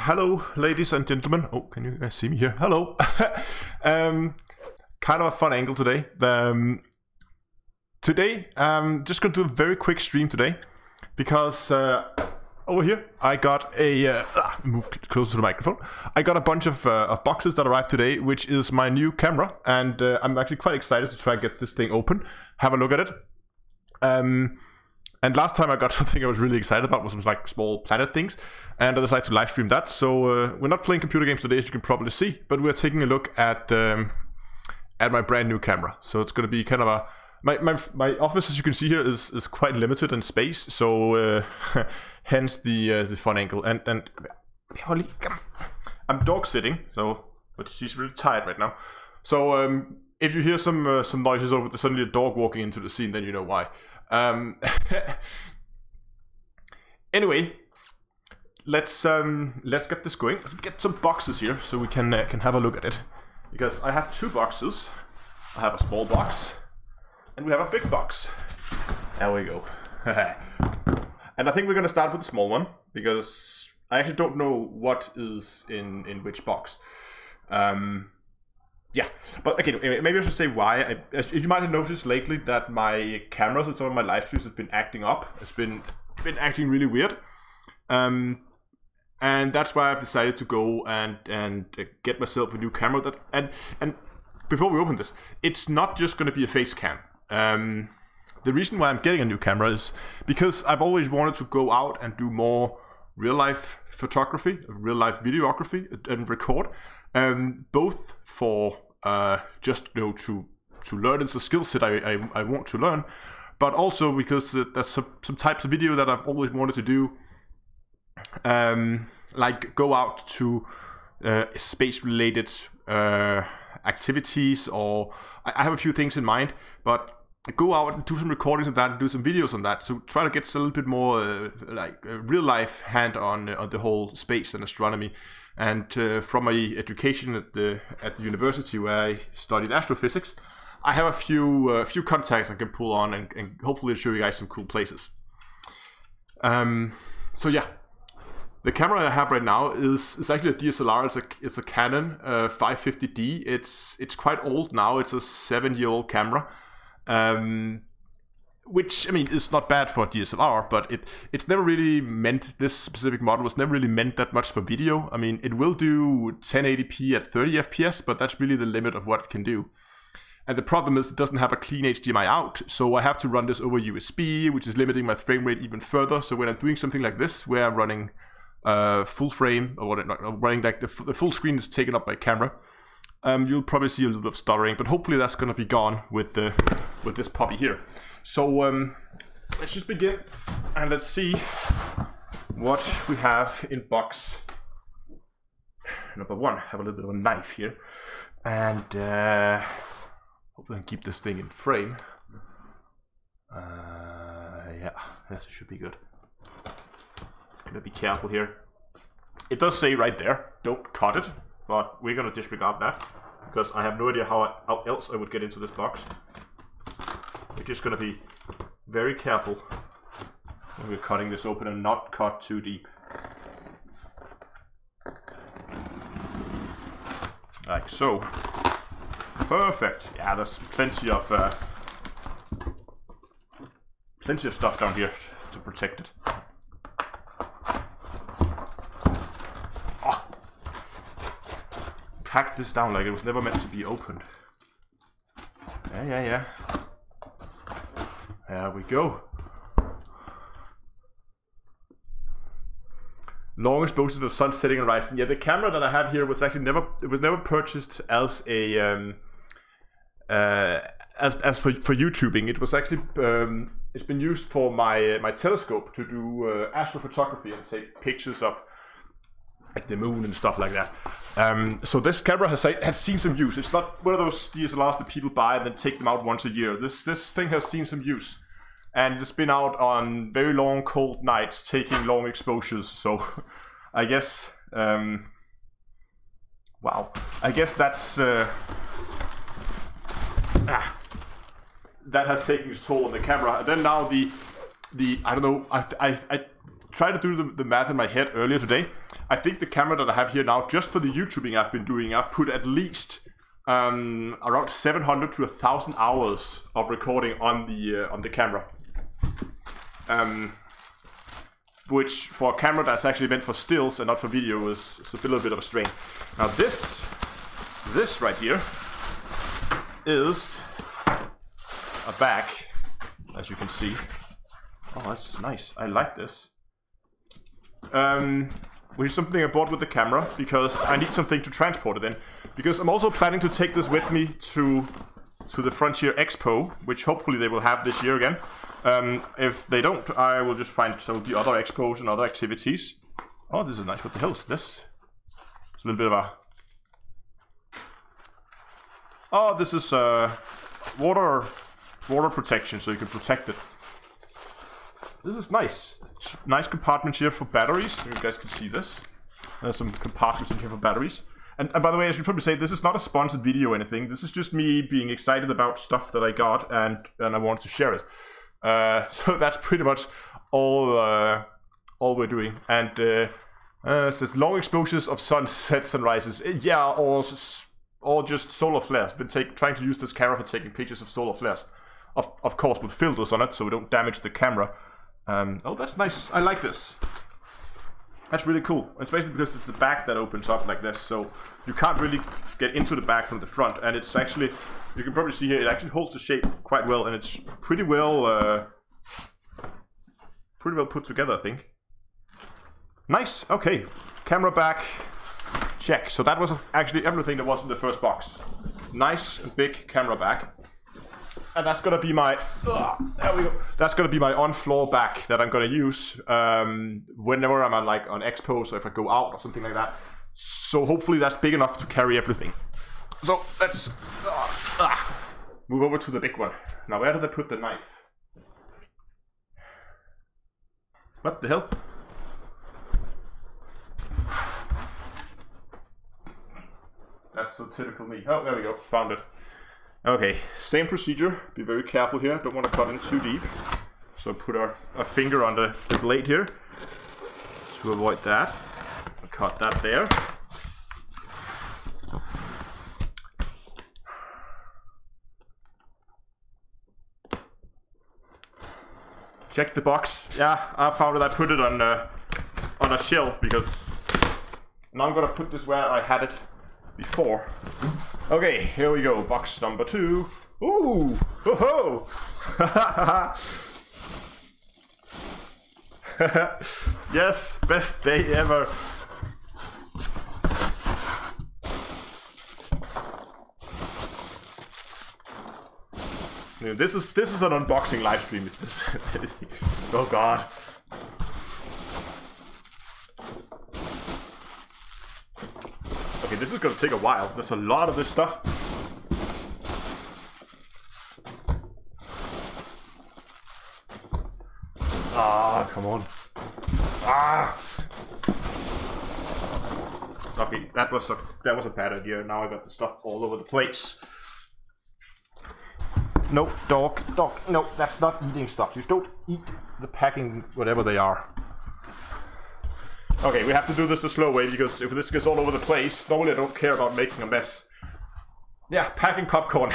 Hello, ladies and gentlemen. Oh, can you guys see me here? Hello. Kind of a fun angle today. Today, I'm just going to do a very quick stream today because over here I got a move closer to the microphone. I got a bunch of boxes that arrived today, which is my new camera, and I'm actually quite excited to try and get this thing open, have a look at it. And last time I got something I was really excited about was some like small planet things, and I decided to live stream that. So we're not playing computer games today, as you can probably see, but we're taking a look at my brand new camera. So it's going to be kind of a my office, as you can see here, is quite limited in space. So hence the fun angle. And Holly, come. I'm dog sitting, so but she's really tired right now. So if you hear some noises over suddenly a dog walking into the scene, then you know why. Anyway, let's get this going. Let's get some boxes here so we can have a look at it, because I have two boxes. I have a small box and we have a big box. There we go. And I think we're gonna start with the small one because I actually don't know what is in which box. Yeah, but okay, maybe I should say why. You might have noticed lately that my cameras and some of my live streams have been acting up. It's been acting really weird. And that's why I've decided to go and get myself a new camera. And before we open this, it's not just going to be a face cam. The reason why I'm getting a new camera is because I've always wanted to go out and do more real-life photography, real-life videography, and record. Both for just to learn. It's a skill set I want to learn, but also because there's some types of video that I've always wanted to do, like go out to space-related activities, or I have a few things in mind, but go out and do some recordings of that and do some videos on that. So try to get a little bit more like real life hand on the whole space and astronomy. And from my education at the university where I studied astrophysics, I have a few contacts I can pull on and hopefully show you guys some cool places. So yeah, the camera I have right now is actually a DSLR. It's a Canon 550D. It's quite old now. It's a 7-year-old camera. Which, I mean, is not bad for a DSLR, but it's never really meant, this specific model was never really meant that much for video. I mean, it will do 1080p at 30 FPS, but that's really the limit of what it can do. And the problem is it doesn't have a clean HDMI out, so I have to run this over USB, which is limiting my frame rate even further. So when I'm doing something like this, where I'm running full frame, or running like the full screen is taken up by camera, you'll probably see a little bit of stuttering, but hopefully that's going to be gone with this puppy here. So let's just begin and let's see what we have in box number one. I have a little bit of a knife here, and hopefully I can keep this thing in frame. Yeah, this should be good. Gonna be careful here. It does say right there, don't cut it, but we're gonna disregard that because I have no idea how else I would get into this box. We're just gonna be very careful when we're cutting this open and not cut too deep. Like so. Perfect. Yeah, there's plenty of stuff down here to protect it. Packed this down like it was never meant to be opened. Yeah. There we go. Long exposure to the sun setting and rising. Yeah, the camera that I have here was actually never purchased as a as for YouTubing. It was actually it's been used for my telescope to do astrophotography and take pictures of like the moon and stuff like that. So this camera has seen some use. It's not one of those DSLRs that people buy and then take them out once a year. This thing has seen some use, and it's been out on very long cold nights taking long exposures. So I guess wow, I guess that's that has taken its toll on the camera. And then now the I don't know, I tried to do the math in my head earlier today. I think the camera that I have here now, just for the YouTubing I've been doing, I've put at least around 700 to 1,000 hours of recording on the camera. Which for a camera that's actually meant for stills and not for video is a little bit of a strain. Now this right here is a bag, as you can see. Oh, that's nice. I like this. Which is something I bought with the camera because I need something to transport it in. Because I'm also planning to take this with me to the Frontier Expo, which hopefully they will have this year again. If they don't, I will just find some of the other expos and other activities. Oh, this is nice. What the hell is this? It's a little bit of a... Oh, this is water protection, so you can protect it. This is nice. Nice compartments here for batteries. You guys can see this. There's some compartments in here for batteries. And by the way, I should probably say this is not a sponsored video or anything. This is just me being excited about stuff that I got and I want to share it. So that's pretty much all we're doing. And it says long exposures of sunsets and rises. Yeah, or just solar flares. Been trying to use this camera for taking pictures of solar flares. Of course with filters on it, so we don't damage the camera. Oh, that's nice. I like this. That's really cool. Especially because it's the back that opens up like this, so you can't really get into the back from the front. And it's actually, you can probably see here, it actually holds the shape quite well, and it's pretty well put together, I think. Nice. Okay, camera back. Check. So that was actually everything that was in the first box. Nice and big camera back. And that's gonna be my there we go. That's gonna be my on-floor back that I'm gonna use whenever I'm on expos, or if I go out or something like that. So hopefully that's big enough to carry everything. So let's move over to the big one. Now where did I put the knife? What the hell? That's so typical me. Oh, there we go. Found it. Okay, same procedure. Be very careful here. Don't want to cut in too deep. So put our finger on the blade here to avoid that. Cut that there. Check the box. Yeah, I found it. I put it on a shelf because now I'm gonna put this where I had it before. Okay, here we go. Box number 2. Ooh! Ho ho! Yes, best day ever. Yeah, this is an unboxing live stream. Oh god. Okay, this is gonna take a while. There's a lot of this stuff. Ah, come on. Ah. Okay, that was a bad idea. Now I got the stuff all over the place. No, dog. No, that's not eating stuff. You don't eat the packing, whatever they are. Okay, we have to do this the slow way, because if this gets all over the place, normally I don't care about making a mess. Yeah, packing popcorn.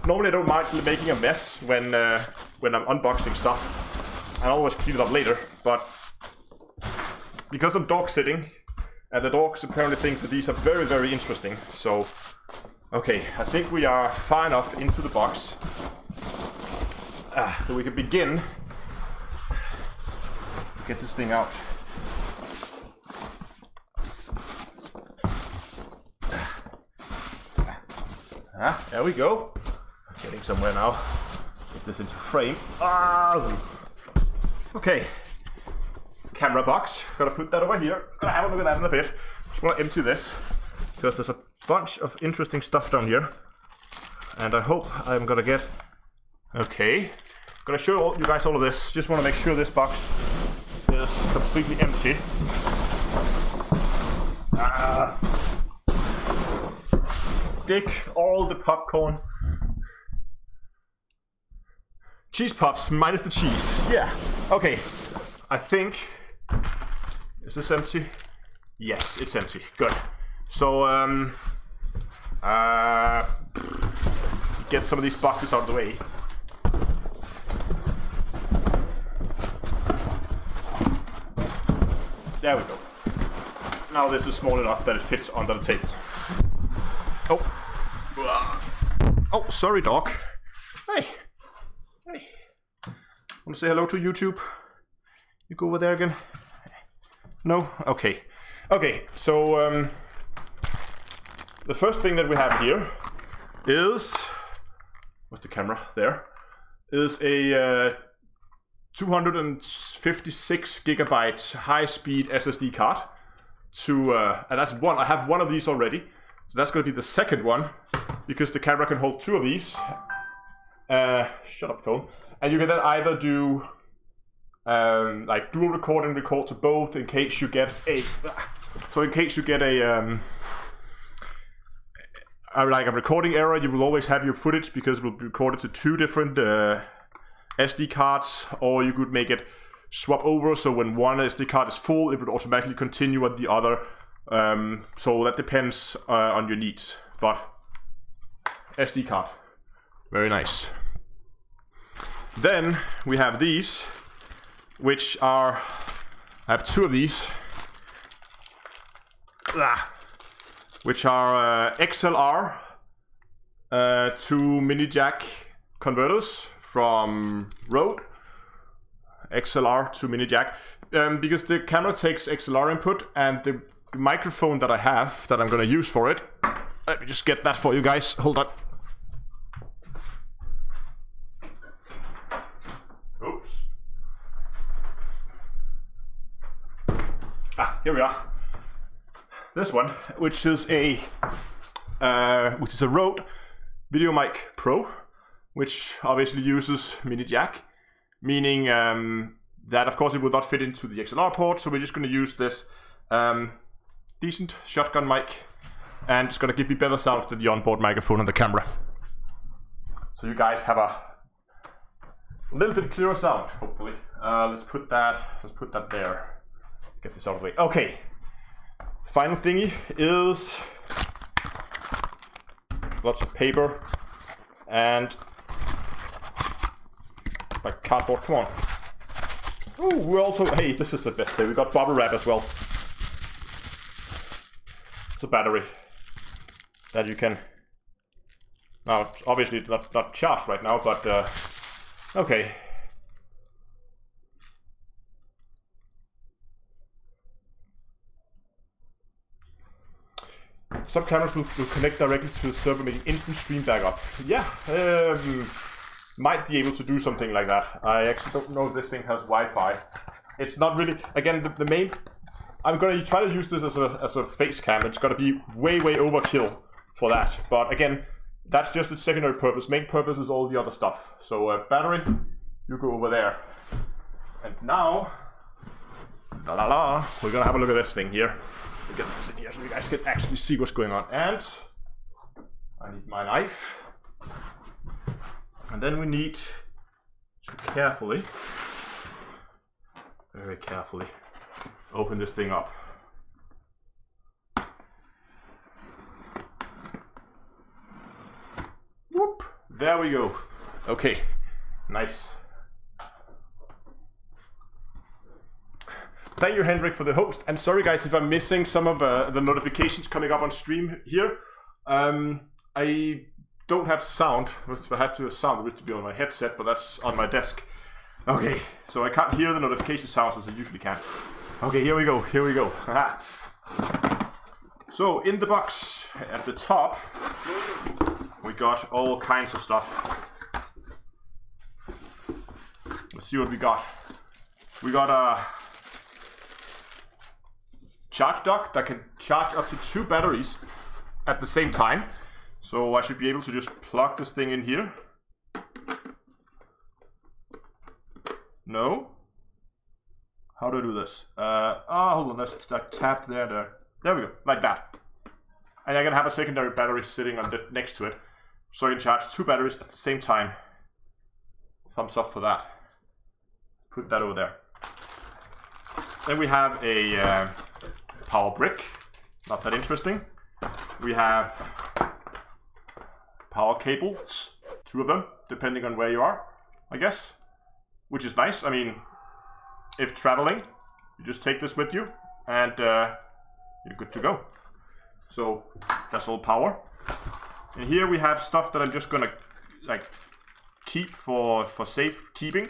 Normally I don't mind making a mess when I'm unboxing stuff. I always clean it up later, but because I'm dog sitting, and the dogs apparently think that these are very, very interesting, so... Okay, I think we are far enough into the box. So we can begin to get this thing out. There we go. Getting somewhere now. Get this into frame. Okay. Camera box. Gotta put that over here. Gonna have a look at that in a bit. Just wanna empty this, because there's a bunch of interesting stuff down here. And I hope I'm gonna get... Okay. Gonna show you guys all of this. Just wanna make sure this box is completely empty. Dig all the popcorn. Cheese puffs minus the cheese. Yeah. Okay. I think... Is this empty? Yes, it's empty. Good. So, get some of these boxes out of the way. There we go. Now this is small enough that it fits under the table. Oh. Oh, sorry, dog. Hey. Hey. Want to say hello to YouTube? You go over there again? No? Okay. Okay, so the first thing that we have here is, what's the camera? There. Is a 256 gigabyte high-speed SSD card. And that's one. I have one of these already, so that's going to be the second one, because the camera can hold two of these. Shut up, phone. And you can then either do like dual record and record to both in case you get a. So in case you get a like a recording error, you will always have your footage because it will be recorded to two different SD cards, or you could make it swap over, so when one SD card is full, it would automatically continue on the other. So that depends on your needs. But SD card, very nice. Then we have these, which are, I have two of these, which are XLR to mini jack converters from Rode. XLR to mini jack, because the camera takes XLR input, and the microphone that I have that I'm going to use for it, let me just get that for you guys, hold on. Oops. Here we are. This one, which is a Rode Video Mic Pro, which obviously uses mini jack. Meaning that, of course, it will not fit into the XLR port, so we're just going to use this decent shotgun mic, and it's going to give me better sound than the onboard microphone on the camera. So you guys have a little bit clearer sound, hopefully. Let's put that there. Get this out of the way. Okay. Final thingy is lots of paper and like cardboard, come on. Oh, we're also, hey, this is the best thing. We got bubble wrap as well. It's a battery that you can, now it's obviously not charged right now, but okay. Some cameras will connect directly to the server, making instant stream backup. Yeah, might be able to do something like that. I actually don't know if this thing has Wi-Fi. It's not really, again, the main, I'm going to try to use this as a face cam. It's going to be way overkill for that. But again, that's just its secondary purpose. Main purpose is all the other stuff. So battery, you go over there. And now, we're going to have a look at this thing here. We'll get this in here so you guys can actually see what's going on. And I need my knife. And then we need to carefully, very carefully, open this thing up. Whoop! There we go. Okay, nice. Thank you, Henrik, for the host. And sorry, guys, if I'm missing some of the notifications coming up on stream here. I don't have sound. If I had to have sound, it would be on my headset, but that's on my desk. Okay, so I can't hear the notification sounds as I usually can. Okay, here we go, here we go. So, in the box, at the top, we got all kinds of stuff. Let's see what we got. We got a charge dock that can charge up to 2 batteries at the same time. So I should be able to just plug this thing in here. No? How do I do this? Hold on, that's like tapped there. There we go, like that. And I'm gonna have a secondary battery sitting on next to it, so I can charge 2 batteries at the same time. Thumbs up for that. Put that over there. Then we have a power brick. Not that interesting. We have power cables, 2 of them, depending on where you are, I guess. Which is nice. I mean, if traveling, you just take this with you and you're good to go. So that's all power. And here we have stuff that I'm just gonna like keep for safe keeping.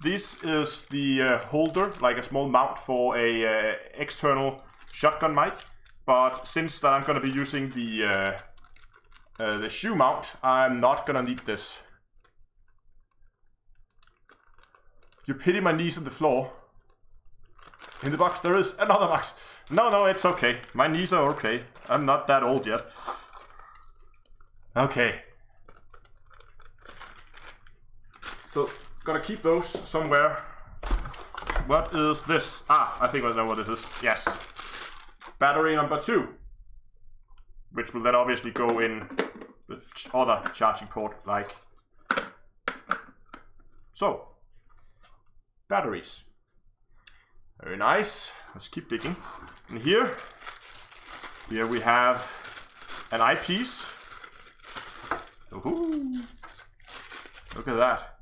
This is the holder, like a small mount for a external shotgun mic. But since that I'm gonna be using the shoe mount, I'm not gonna need this. You pity my knees on the floor. In the box there is another box. No, it's okay. My knees are okay. I'm not that old yet. Okay. So, gotta keep those somewhere. What is this? Ah, I think I know what this is. Yes. Battery number 2. Which will then obviously go in the other charging port, like so. Batteries. Very nice. Let's keep digging. And here we have an eyepiece. Ooh, look at that.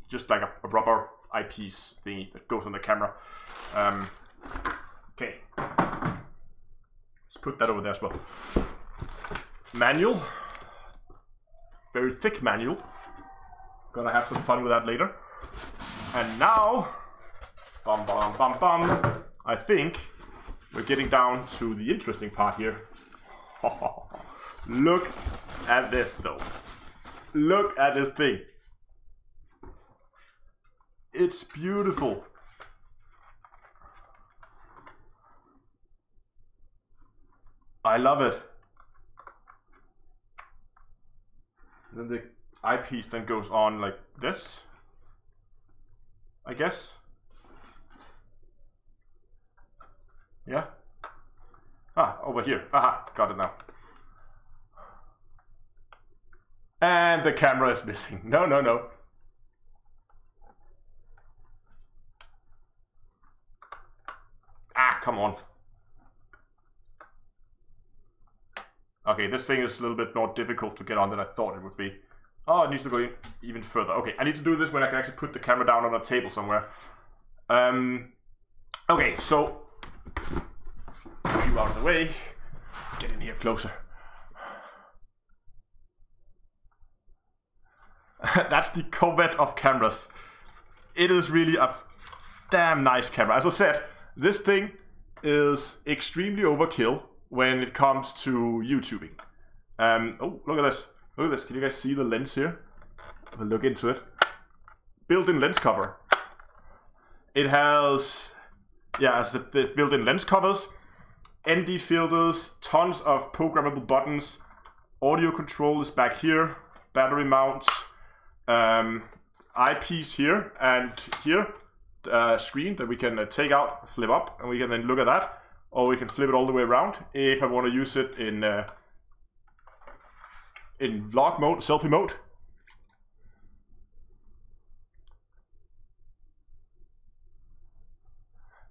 Just like a rubber eyepiece thingy that goes on the camera. Okay. Let's put that over there as well. Manual. Very thick manual. Gonna have some fun with that later. And now, I think we're getting down to the interesting part here. Look at this though. Look at this thing. It's beautiful. I love it. And then the eyepiece then goes on like this, I guess. Yeah. Ah, over here. Aha, got it now. And the camera is missing. No. Ah, come on. Okay, this thing is a little bit more difficult to get on than I thought it would be. Oh, it needs to go in even further. Okay, I need to do this when I can actually put the camera down on a table somewhere. Okay, so move you out of the way. Get in here closer. That's the Corvette of cameras. It is really a damn nice camera. As I said, this thing is extremely overkill when it comes to YouTubing. Oh, look at this. Look at this. Can you guys see the lens here? Have a look into it. Built-in lens cover. It has, yeah, it's the built-in lens covers, ND filters, tons of programmable buttons. Audio control is back here. Battery mounts. Eyepiece here and here. Screen that we can take out, flip up, and we can then look at that. Or we can flip it all the way around if I want to use it in vlog mode, selfie mode.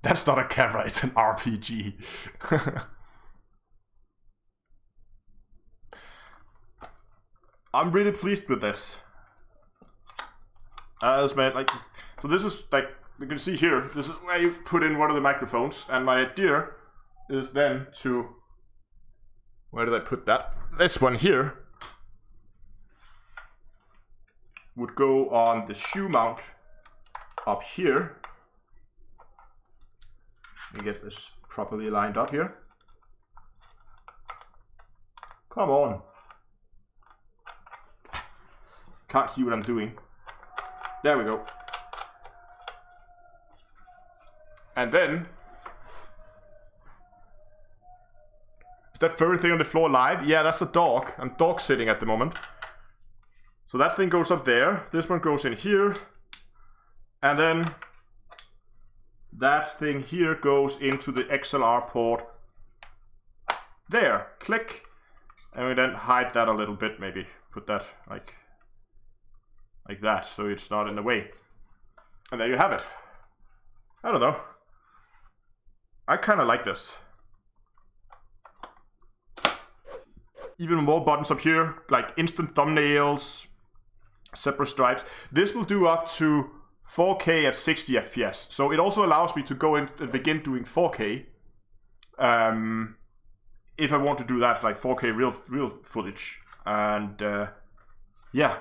That's not a camera, it's an RPG. I'm really pleased with this. Like, so this is like, you can see here, this is where you put in one of the microphones, and my idea is then to, where did I put that? This one here would go on the shoe mount up here. Let me get this properly lined up here. Come on. Can't see what I'm doing. There we go. And then, is that furry thing on the floor live? Yeah, that's a dog. I'm dog sitting at the moment. So that thing goes up there. This one goes in here. And then that thing here goes into the XLR port. There, click. And we then hide that a little bit, maybe. Put that like that, so it's not in the way. And there you have it. I don't know. I kind of like this. Even more buttons up here, like instant thumbnails, separate stripes. This will do up to 4K at 60 FPS. So it also allows me to go in and begin doing 4K. If I want to do that, like 4K real footage. And yeah,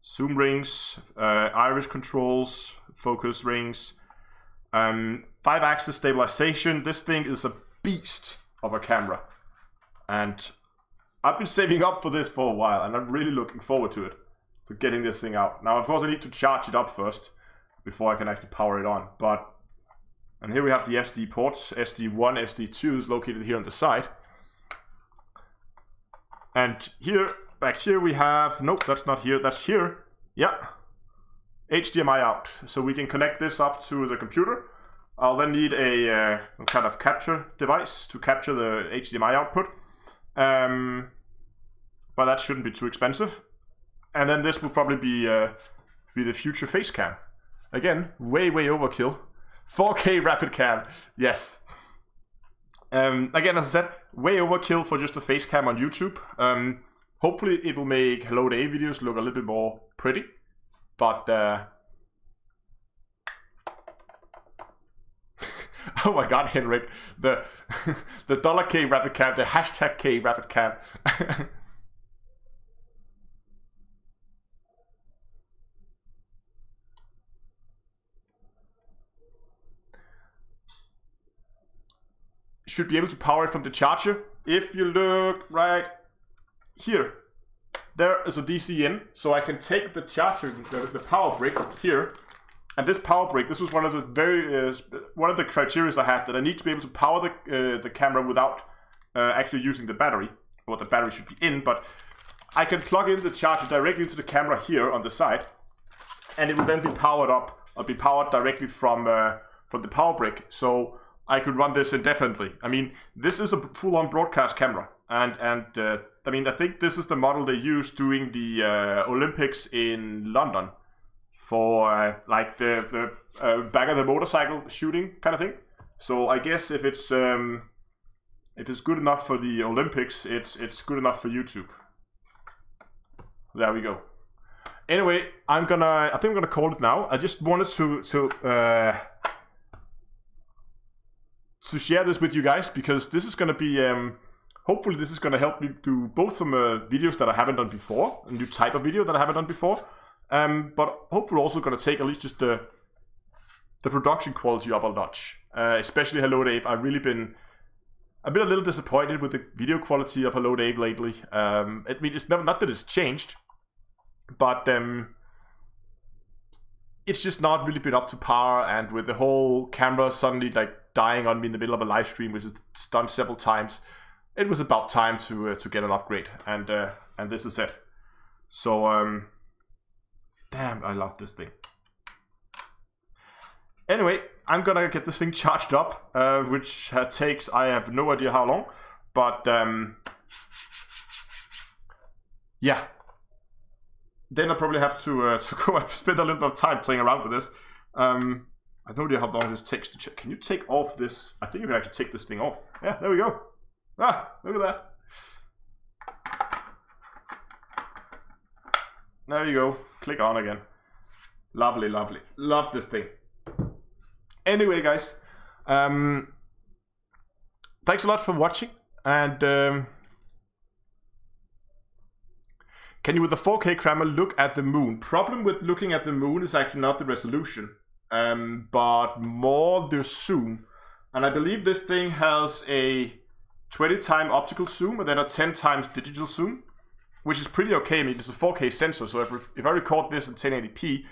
zoom rings, iris controls, focus rings, 5-axis stabilization. This thing is a beast of a camera. And I've been saving up for this for a while, and I'm really looking forward to it, to getting this thing out. Now, of course, I need to charge it up first before I can actually power it on. And here we have the SD ports. SD1, SD2 is located here on the side. And here, back here we have, nope, that's not here, that's here. Yeah, HDMI out. So we can connect this up to the computer. I'll then need a kind of capture device to capture the HDMI output. But that shouldn't be too expensive. And then this will probably be the future face cam. Again, way overkill. 4K rapid cam, yes. Again, as I said, way overkill for just a face cam on YouTube. Hopefully it will make Hello Day videos look a little bit more pretty. But oh my god, Henrik, the $K rapid cam, the #K rapid cam. Should be able to power it from the charger. If you look right here, there is a DC in, so I can take the charger, the power brick here, and this power brick. This was one of the one of the criteria I had, that I need to be able to power the camera without actually using the battery. Well, the battery should be in, but I can plug in the charger directly into the camera here on the side, and it will then be powered up, or be powered directly from the power brick. So I could run this indefinitely. I mean, this is a full-on broadcast camera, and I mean, I think this is the model they used during the Olympics in London for like the back of the motorcycle shooting kind of thing. So I guess if it's good enough for the Olympics, it's good enough for YouTube. There we go. Anyway, I think I'm gonna call it now. I just wanted to share this with you guys, because this is going to be, hopefully this is going to help me do both some videos that I haven't done before, a new type of video that I haven't done before, but hopefully also going to take at least just the production quality up a notch, especially Hello Dave. I've been a little disappointed with the video quality of Hello Dave lately. I mean, it's not that it's changed, but it's just not really been up to par, and with the whole camera suddenly like dying on me in the middle of a live stream, which is done several times, it was about time to get an upgrade, and this is it. So damn, I love this thing. Anyway, I'm gonna get this thing charged up, which takes, I have no idea how long, but yeah. Then I probably have to go and spend a little bit of time playing around with this. I have no idea how long this takes to check. Can you take off this? I think you can actually take this thing off. Yeah, there we go. Ah, look at that. There you go. Click on again. Lovely, lovely. Love this thing. Anyway, guys. Thanks a lot for watching. And can you, with the 4K camera, look at the moon? Problem with looking at the moon is actually not the resolution, but more the zoom. And I believe this thing has a 20x optical zoom and then a 10x digital zoom, which is pretty okay. I mean, it's a 4K sensor, so if I record this in 1080p,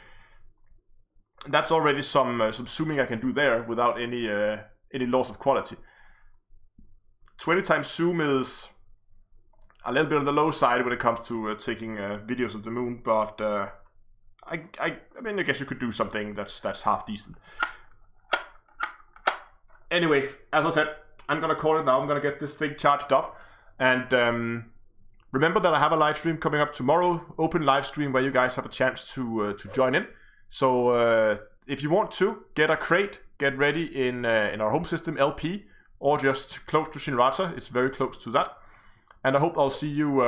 that's already some zooming I can do there without any loss of quality. 20x zoom is a little bit on the low side when it comes to taking videos of the moon, but I mean, I guess you could do something that's half decent. Anyway, as I said, I'm gonna call it now. I'm gonna get this thing charged up, and remember that I have a live stream coming up tomorrow, open live stream where you guys have a chance to join in. So if you want to get a Krait get ready in our home system, LP, or just close to Shinrata. It's very close to that. And I hope I'll see you.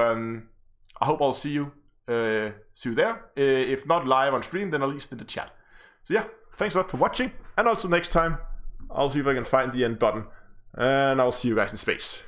See you there. If not live on stream, then at least in the chat. So yeah, thanks a lot for watching. And also next time, I'll see if I can find the end button. And I'll see you guys in space.